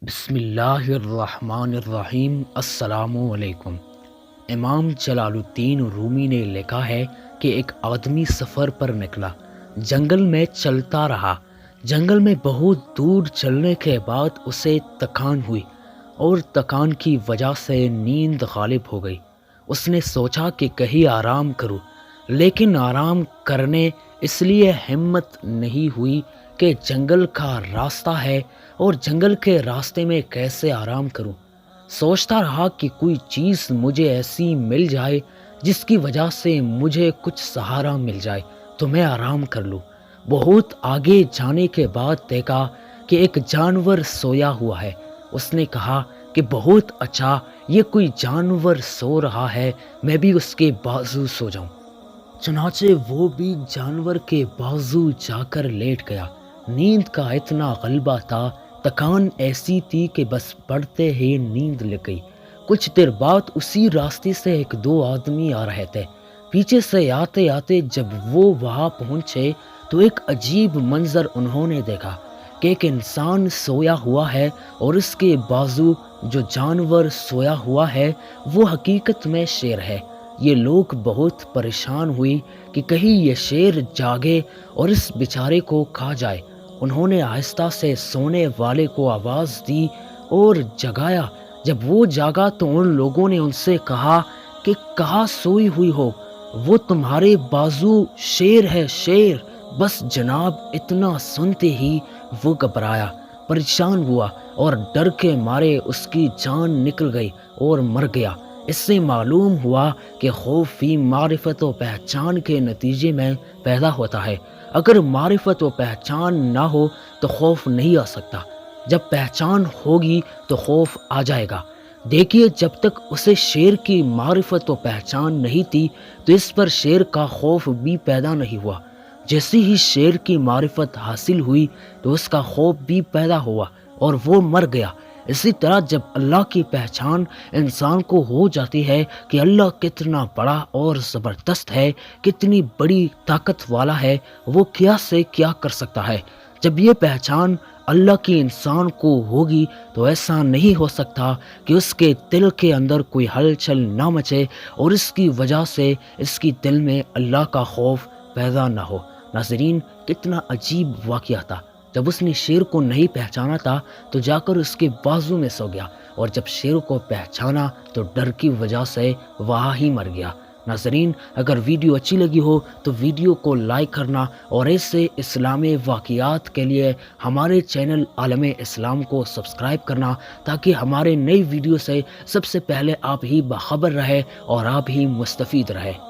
بسم اللہ الرحمن الرحیم۔ السلام علیکم۔ امام جلال الدین رومی نے لکھا ہے کہ ایک آدمی سفر پر نکلا، جنگل میں چلتا رہا۔ جنگل میں بہت دور چلنے کے بعد اسے تکان ہوئی اور تکان کی وجہ سے نیند غالب ہو گئی۔ اس نے سوچا کہ کہیں آرام کروں، لیکن آرام کرنے اس لیے ہمت نہیں ہوئی کہ جنگل کا راستہ ہے اور جنگل کے راستے میں کیسے آرام کروں۔ سوچتا رہا کہ کوئی چیز مجھے ایسی مل جائے جس کی وجہ سے مجھے کچھ سہارا مل جائے تو میں آرام کر لوں۔ بہت آگے جانے کے بعد دیکھا کہ ایک جانور سویا ہوا ہے۔ اس نے کہا کہ بہت اچھا، یہ کوئی جانور سو رہا ہے، میں بھی اس کے بازو سو جاؤں۔ چنانچہ وہ بھی جانور کے بازو جا کر لیٹ گیا۔ نیند کا اتنا غلبہ تھا، تکان ایسی تھی کہ بس پڑتے ہی نیند لگ گئی۔ کچھ دیر بعد اسی راستے سے ایک دو آدمی آ رہے تھے۔ پیچھے سے آتے آتے جب وہ وہاں پہنچے تو ایک عجیب منظر انہوں نے دیکھا کہ ایک انسان سویا ہوا ہے اور اس کے بازو جو جانور سویا ہوا ہے وہ حقیقت میں شیر ہے۔ یہ لوگ بہت پریشان ہوئی کہ کہیں یہ شیر جاگے اور اس بیچارے کو کھا جائے۔ انہوں نے آہستہ سے سونے والے کو آواز دی اور جگایا۔ جب وہ جاگا تو ان لوگوں نے ان سے کہا کہ کہاں سوئی ہوئی ہو؟ وہ تمہارے بازو شیر ہے، شیر۔ بس جناب اتنا سنتے ہی وہ گھبرایا، پریشان ہوا اور ڈر کے مارے اس کی جان نکل گئی اور مر گیا۔ اس سے معلوم ہوا کہ خوف بھی معرفت و پہچان کے نتیجے میں پیدا ہوتا ہے۔ اگر معرفت و پہچان نہ ہو تو خوف نہیں آ سکتا، جب پہچان ہوگی تو خوف آ جائے گا۔ دیکھیے، جب تک اسے شیر کی معرفت و پہچان نہیں تھی تو اس پر شیر کا خوف بھی پیدا نہیں ہوا۔ جیسے ہی شیر کی معرفت حاصل ہوئی تو اس کا خوف بھی پیدا ہوا اور وہ مر گیا۔ اسی طرح جب اللہ کی پہچان انسان کو ہو جاتی ہے کہ اللہ کتنا بڑا اور زبردست ہے، کتنی بڑی طاقت والا ہے، وہ کیا سے کیا کر سکتا ہے، جب یہ پہچان اللہ کی انسان کو ہوگی تو ایسا نہیں ہو سکتا کہ اس کے دل کے اندر کوئی ہلچل نہ مچے اور اس کی وجہ سے اس کی دل میں اللہ کا خوف پیدا نہ ہو۔ ناظرین، کتنا عجیب واقعہ تھا۔ جب اس نے شیر کو نہیں پہچانا تھا تو جا کر اس کے بازو میں سو گیا، اور جب شیر کو پہچانا تو ڈر کی وجہ سے وہاں ہی مر گیا۔ ناظرین، اگر ویڈیو اچھی لگی ہو تو ویڈیو کو لائک کرنا اور ایسے اسلامی واقعات کے لیے ہمارے چینل عالم اسلام کو سبسکرائب کرنا، تاکہ ہمارے نئی ویڈیو سے سب سے پہلے آپ ہی باخبر رہے اور آپ ہی مستفید رہے۔